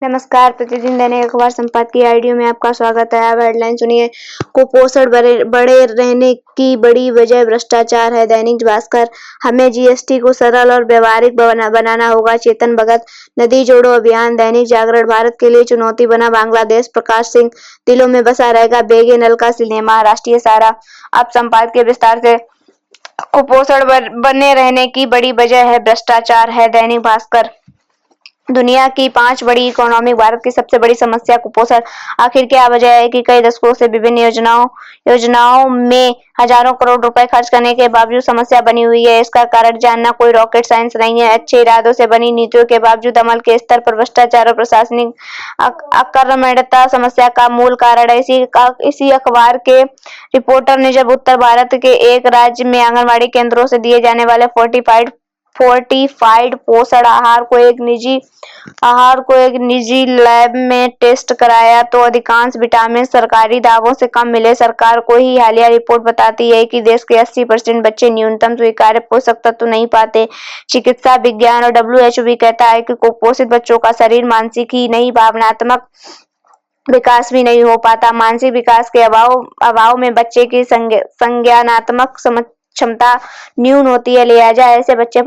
नमस्कार। प्रतिदिन दैनिक अखबार संपादकीय आईडियो में आपका स्वागत है। अब हेडलाइन सुनिए। कुपोषण बढ़े रहने की बड़ी वजह भ्रष्टाचार है। दैनिक भास्कर। हमें जीएसटी को सरल और व्यवहारिक बनाना होगा, चेतन भगत। नदी जोड़ो अभियान। दैनिक जागरण। भारत के लिए चुनौती बना बांग्लादेश, प्रकाश सिंह। दिलों में बसा रहेगा बेगे नल का सिनेमा। राष्ट्रीय सहारा। अब संपादकीय विस्तार से। कुपोषण बने रहने की बड़ी वजह है भ्रष्टाचार है। दैनिक भास्कर। दुनिया की 5 बड़ी इकोनॉमी, भारत की सबसे बड़ी समस्या कुपोषण। आखिर क्या वजह है कि कई दशकों से विभिन्न योजनाओं में हजारों करोड़ रुपए खर्च करने के बावजूद समस्या बनी हुई है। इसका कारण जानना कोई रॉकेट साइंस नहीं है। अच्छे इरादों से बनी नीतियों के बावजूद अमल के स्तर पर भ्रष्टाचार और प्रशासनिक अकर्मण्यता समस्या का मूल कारण है। इसी अखबार के रिपोर्टर ने जब उत्तर भारत के एक राज्य में आंगनबाड़ी केंद्रों से दिए जाने वाले फोर्टिफाइड पोषण आहार को एक निजी लैब में टेस्ट कराया तो अधिकांश विटामिन सरकारी दावों से कम मिले। सरकार को ही हालिया रिपोर्ट बताती है कि देश के 80% बच्चे न्यूनतम स्वीकार्य पोषक तत्व नहीं पाते। चिकित्सा विज्ञान और WHO भी कहता है कि कुपोषित बच्चों का शरीर मानसिक ही नहीं, भावनात्मक विकास भी नहीं हो पाता। मानसिक विकास के अभाव में बच्चे की संज्ञानात्मक क्षमता न्यून होती है। लिहाजा ऐसे बच्चे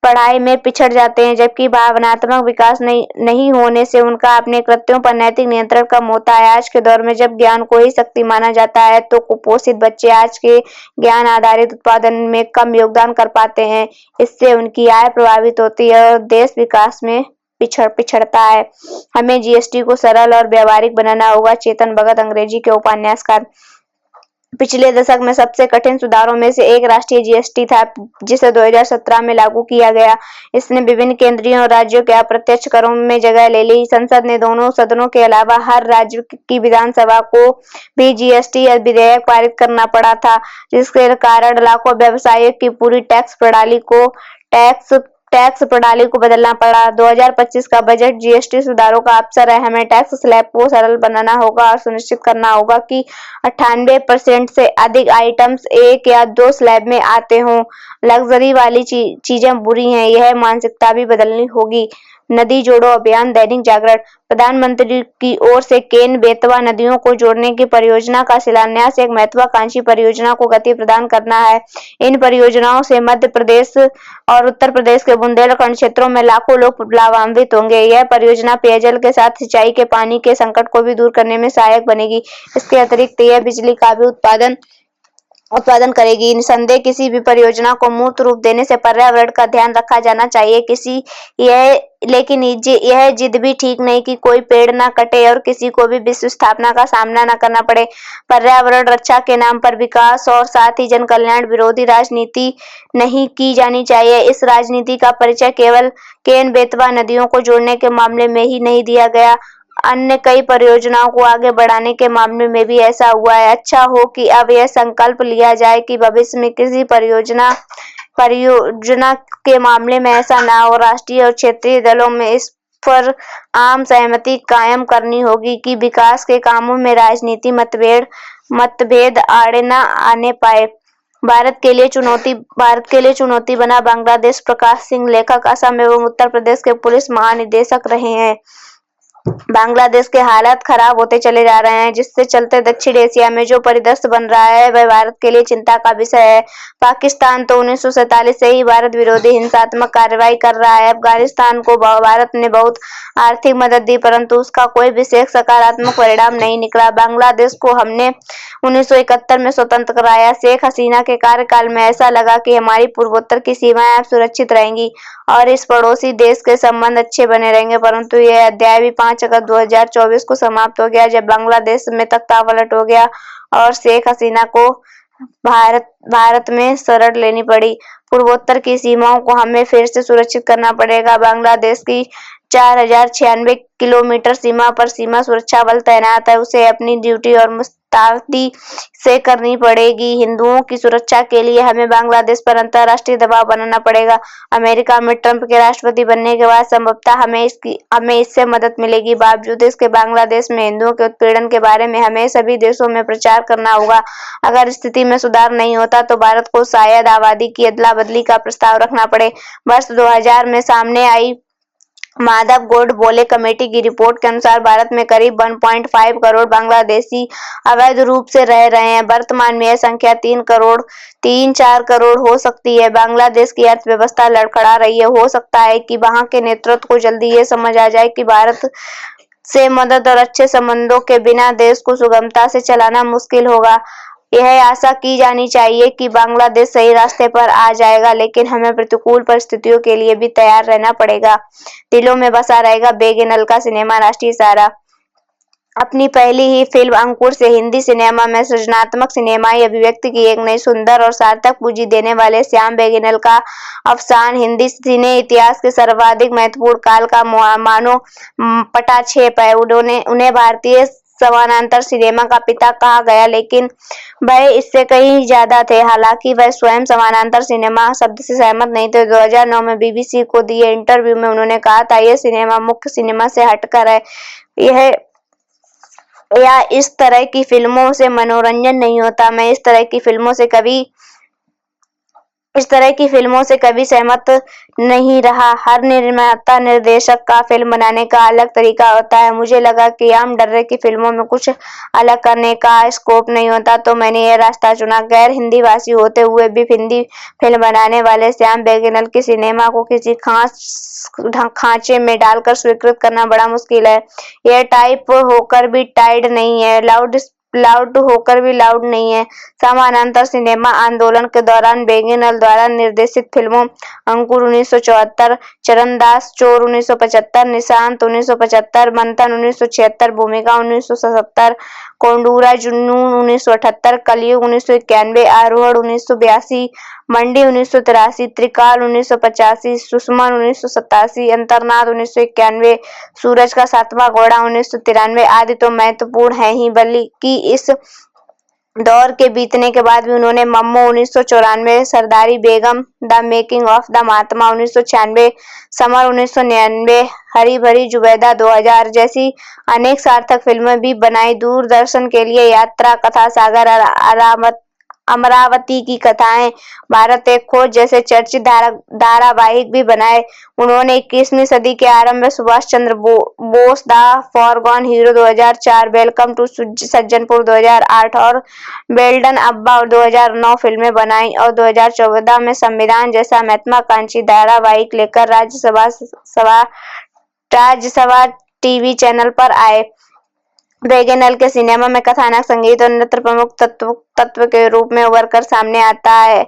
पढ़ाई में पिछड़ जाते हैं, जबकि भावनात्मक विकास नहीं होने से उनका अपने कृत्यों पर नैतिक नियंत्रण कम होता है। आज के दौर में जब ज्ञान को ही शक्ति माना जाता है, तो कुपोषित बच्चे आज के ज्ञान आधारित उत्पादन में कम योगदान कर पाते हैं। इससे उनकी आय प्रभावित होती है और देश विकास में पिछड़ता है। हमें जीएसटी को सरल और व्यवहारिक बनाना होगा, चेतन भगत। अंग्रेजी के उपन्यासकार। पिछले दशक में सबसे कठिन सुधारों में से एक राष्ट्रीय जीएसटी था, जिसे 2017 में लागू किया गया। इसने विभिन्न केंद्रीय और राज्यों के अप्रत्यक्ष करों में जगह ले ली। संसद ने दोनों सदनों के अलावा हर राज्य की विधानसभा को भी जीएसटी विधेयक पारित करना पड़ा था, जिसके कारण लाखों व्यवसायियों की पूरी टैक्स प्रणाली को बदलना पड़ा। 2025 का बजट जीएसटी सुधारों का अवसर है। हमें टैक्स स्लैब को सरल बनाना होगा और सुनिश्चित करना होगा कि 98% से अधिक आइटम्स एक या दो स्लैब में आते हों। लग्जरी वाली चीजें बुरी हैं, यह मानसिकता भी बदलनी होगी। नदी जोड़ो अभियान। दैनिक जागरण। प्रधानमंत्री की ओर से केन बेतवा नदियों को जोड़ने की परियोजना का शिलान्यास एक महत्वाकांक्षी परियोजना को गति प्रदान करना है। इन परियोजनाओं से मध्य प्रदेश और उत्तर प्रदेश के बुंदेलखंड क्षेत्रों में लाखों लोग लाभान्वित होंगे। यह परियोजना पेयजल के साथ सिंचाई के पानी के संकट को भी दूर करने में सहायक बनेगी। इसके अतिरिक्त यह बिजली का भी उत्पादन करेगी। निसंदेह किसी भी परियोजना को मूर्त रूप देने से पर्यावरण का ध्यान रखा जाना चाहिए। लेकिन यह जिद भी ठीक नहीं कि कोई पेड़ न कटे और किसी को भी विश्व स्थापना का सामना न करना पड़े। पर्यावरण रक्षा के नाम पर विकास और साथ ही जन कल्याण विरोधी राजनीति नहीं की जानी चाहिए। इस राजनीति का परिचय केवल केन बेतवा नदियों को जोड़ने के मामले में ही नहीं दिया गया, अन्य कई परियोजनाओं को आगे बढ़ाने के मामले में भी ऐसा हुआ है। अच्छा हो कि अब यह संकल्प लिया जाए कि भविष्य में किसी परियोजना के मामले में ऐसा न हो। राष्ट्रीय और क्षेत्रीय दलों में इस पर आम सहमति कायम करनी होगी कि विकास के कामों में राजनीति मतभेद आड़े न आने पाए। भारत के लिए चुनौती बना बांग्लादेश। प्रकाश सिंह। लेखक असम एवं उत्तर प्रदेश के पुलिस महानिदेशक रहे हैं। बांग्लादेश के हालात खराब होते चले जा रहे हैं, जिससे चलते दक्षिण एशिया में जो परिदृश्य बन रहा है वह भारत के लिए चिंता का विषय है। पाकिस्तान तो 1947 से ही भारत विरोधी हिंसात्मक कार्रवाई कर रहा है। अफगानिस्तान को भारत ने बहुत आर्थिक मदद दी, परंतु उसका कोई विशेष सकारात्मक परिणाम नहीं निकला। बांग्लादेश को हमने 1971 में स्वतंत्र कराया। शेख हसीना के कार्यकाल में ऐसा लगा कि हमारी पूर्वोत्तर की सीमाएं अब सुरक्षित रहेंगी और इस पड़ोसी देश के संबंध अच्छे बने रहेंगे, परंतु यह अध्याय भी 5 अगस्त 2024 को समाप्त हो गया, जब बांग्लादेश में तख्तापलट हो गया और शेख हसीना को भारत में शरण लेनी पड़ी। पूर्वोत्तर की सीमाओं को हमें फिर से सुरक्षित करना पड़ेगा। बांग्लादेश की 4096 किलोमीटर सीमा पर सीमा सुरक्षा बल तैनात है, उसे अपनी ड्यूटी और मुस्तैदी से करनी पड़ेगी। हिंदुओं की सुरक्षा के लिए हमें बांग्लादेश पर अंतर्राष्ट्रीय दबाव बनाना पड़ेगा। अमेरिका में ट्रंप के राष्ट्रपति बनने के बाद संभवतः हमें इससे मदद मिलेगी। बावजूद इसके बांग्लादेश में हिंदुओं के उत्पीड़न के बारे में हमें सभी देशों में प्रचार करना होगा। अगर स्थिति में सुधार नहीं होता तो भारत को शायद आबादी की अदला बदली का प्रस्ताव रखना पड़े। वर्ष 2000 में सामने आई माधव गौड़ बोले, कमेटी की रिपोर्ट के अनुसार भारत में करीब 1.5 करोड़ बांग्लादेशी अवैध रूप से रह रहे हैं। वर्तमान में यह संख्या 3-4 करोड़ हो सकती है। बांग्लादेश की अर्थव्यवस्था लड़खड़ा रही है। हो सकता है कि वहां के नेतृत्व को जल्दी ये समझ आ जाए कि भारत से मदद और अच्छे संबंधों के बिना देश को सुगमता से चलाना मुश्किल होगा। यह आशा की जानी चाहिए कि बांग्लादेश सही रास्ते पर आ जाएगा, लेकिन हमें प्रतिकूल परिस्थितियों के लिए भी तैयार रहना पड़ेगा। दिलों में बसा रहेगा बेगेनल का सिनेमा। राष्ट्रीय सहारा। अपनी पहली ही फिल्म अंकुर से हिंदी सिनेमा में सृजनात्मक सिनेमाई अभिव्यक्ति की एक नई सुंदर और सार्थक पूंजी देने वाले श्याम बेगेनल का अवसान हिंदी सिने इतिहास के सर्वाधिक महत्वपूर्ण काल का मानो पटाक्षेप है। उन्हें भारतीय समानांतर सिनेमा का पिता कहा गया, लेकिन वह इससे कहीं ज्यादा थे। हालांकि वह स्वयं समानांतर सिनेमा शब्द से सहमत नहीं थे। 2009 में बीबीसी को दिए इंटरव्यू में उन्होंने कहा था, यह सिनेमा मुख्य सिनेमा से हटकर है। या इस तरह की फिल्मों से मनोरंजन नहीं होता। मैं इस तरह की फिल्मों से कभी सहमत नहीं रहा। हर निर्माता निर्देशक का फिल्म बनाने का अलग तरीका होता है। मुझे लगा कि आम डर्रे की फिल्मों में कुछ अलग करने का स्कोप नहीं होता, तो मैंने यह रास्ता चुना। गैर हिंदी भाषी होते हुए भी हिंदी फिल्म बनाने वाले श्याम बेगेनल के सिनेमा को किसी खांचे में डालकर स्वीकृत करना बड़ा मुश्किल है। यह टाइप होकर भी टाइड नहीं है, लाउड होकर भी लाउड नहीं है। समानांतर सिनेमा आंदोलन के दौरान बेगेनल द्वारा निर्देशित फिल्मों अंकुर 1974, चरणदास चोर 1975, निशांत 1975, मंथन 1976, भूमिका 1977, कोंडूरा जुनून 1978, कलयुग 1991, आरोहण 1982, मंडी 1983, त्रिकाल 1985, सुषमन 1987, अंतर्नाद 1991, सूरज का सातवां घोड़ा 1993 आदि तो महत्वपूर्ण है ही, बल्कि इस दौर के बीतने के बाद भी उन्होंने Mammo 1994, Sardari Begum, the making of the Mahatma 1996, Samar 1999, Hari Bhari Zubeidaa 2000 जैसी अनेक सार्थक फिल्में भी बनाई। दूरदर्शन के लिए यात्रा, कथा सागर, अमरावती की कथाएं, भारत एक खोज जैसे चर्चित धारावाहिक भी बनाए। उन्होंने 21वीं सदी के आरंभ में Subhash Chandra Bose, the forgotten hero 2004, welcome to Sajjanpur 2008 और बेल्डन अब्बा 2009 फिल्में बनाई और 2014 में संविधान जैसा महत्वाकांक्षी धारावाहिक लेकर राज्यसभा टीवी चैनल पर आए। बेगेनल के सिनेमा में कथानक, संगीत और नृत्य प्रमुख तत्व के रूप में उभर कर सामने आता है।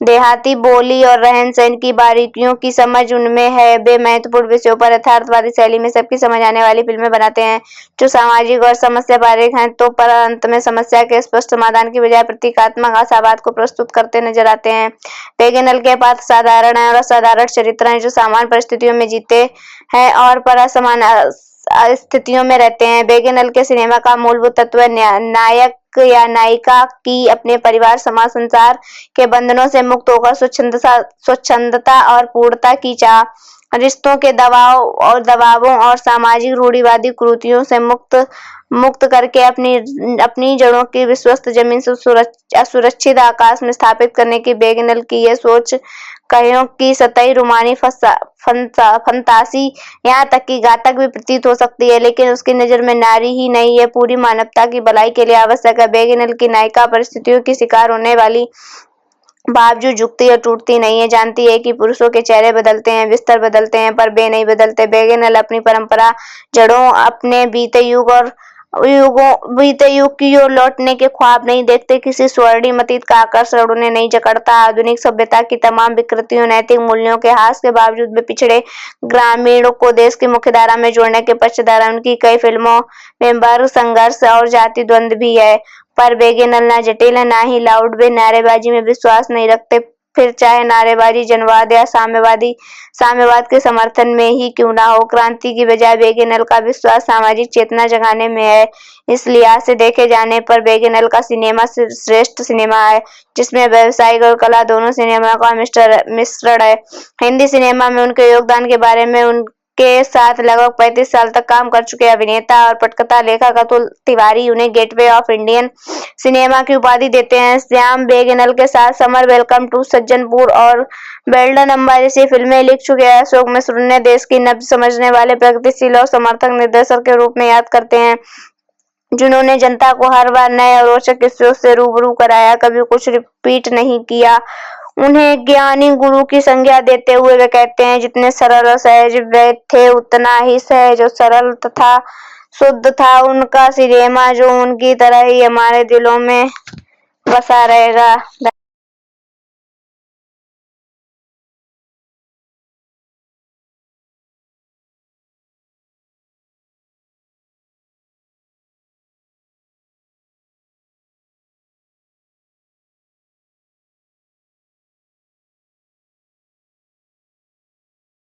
देहाती बोली और रहन सहन की बारीकियों की समझ उनमें है। वे महत्वपूर्ण विषयों पर यथार्थवादी शैली में सबकी समझ आने वाली फिल्में बनाते हैं, जो सामाजिक और समस्या बारीक हैं, तो पर अंत में समस्या के स्पष्ट समाधान की बजाय प्रतीकात्मक आशावाद को प्रस्तुत करते नजर आते हैं। बेगेनल के पास साधारण और असाधारण चरित्र हैं, जो सामान्य परिस्थितियों में जीते हैं और पर असमान स्थितियों में रहते हैं। बेगेनल के सिनेमा का मूलभूत तत्व नायक या नायिका की अपने परिवार, समाज, संसार के बंधनों से मुक्त होकर स्वच्छंदता और पूर्णता की चाह, रिश्तों के दबावों और सामाजिक रूढ़िवादी कुरीतियों से मुक्त करके अपनी जड़ों की विश्वस्त जमीन से असुरक्षित आकाश में स्थापित करने की बेगेनल की यह सोच कहियों की सतही रूमानी फंतासी, यहाँ तक कि घातक भी प्रतीत हो सकती है, लेकिन उसकी नजर में नारी ही नहीं, ये पूरी मानवता की भलाई के लिए आवश्यक है। बेगेनल की नायिका परिस्थितियों की शिकार होने वाली बावजूद झुकती और टूटती नहीं है। जानती है कि पुरुषों के चेहरे बदलते हैं, बिस्तर बदलते हैं, पर वे नहीं बदलते। बेगेनल अपनी परंपरा, जड़ों, अपने बीते युग की ओर लौटने के ख्वाब नहीं देखते। किसी स्वर्णिम अतीत का आकर्षण उन्हें नहीं जकड़ता। आधुनिक सभ्यता की तमाम विकृतियों, नैतिक मूल्यों के हास के बावजूद वे पिछड़े ग्रामीणों को देश की मुख्य धारा में जोड़ने के पक्षधर हैं। उनकी कई फिल्मों में वर्ग संघर्ष और जाति द्वंद्व भी है, पर बेगेनल ना जटिल है, ना ही लाउड। वे नारेबाजी में विश्वास नहीं रखते, फिर चाहे नारेबाजी जनवाद या साम्यवाद के समर्थन में ही क्यों ना हो। क्रांति की बजाय बेगेनल का विश्वास सामाजिक चेतना जगाने में है। इस लिहाज से देखे जाने पर बेगेनल का सिनेमा श्रेष्ठ सिनेमा है, जिसमें व्यावसायिक और कला दोनों सिनेमा का मिश्रण है। हिंदी सिनेमा में उनके योगदान के बारे में के साथ लगभग 35 साल तक काम कर चुके अभिनेता और पटकथा लेखक अतुल तिवारी उन्हें गेटवे ऑफ इंडियन सिनेमा की उपाधि देते हैं। श्याम बेगेनल के साथ समर, वेलकम टू सज्जनपुर और बेल्डन अम्बा जैसी फिल्में लिख चुके हैं। अशोक मिश्र उन्हें देश की नब्ज समझने वाले, प्रगतिशील और समर्थक निर्देशक के रूप में याद करते हैं, जिन्होंने जनता को हर बार नए और रोचक किस्सों से रूबरू कराया, कभी कुछ रिपीट नहीं किया। उन्हें ज्ञानी गुरु की संज्ञा देते हुए वे कहते हैं, जितने सरल और सहज वे थे, उतना ही सहज और सरल तथा शुद्ध था उनका सिनेमा, जो उनकी तरह ही हमारे दिलों में बसा रहेगा।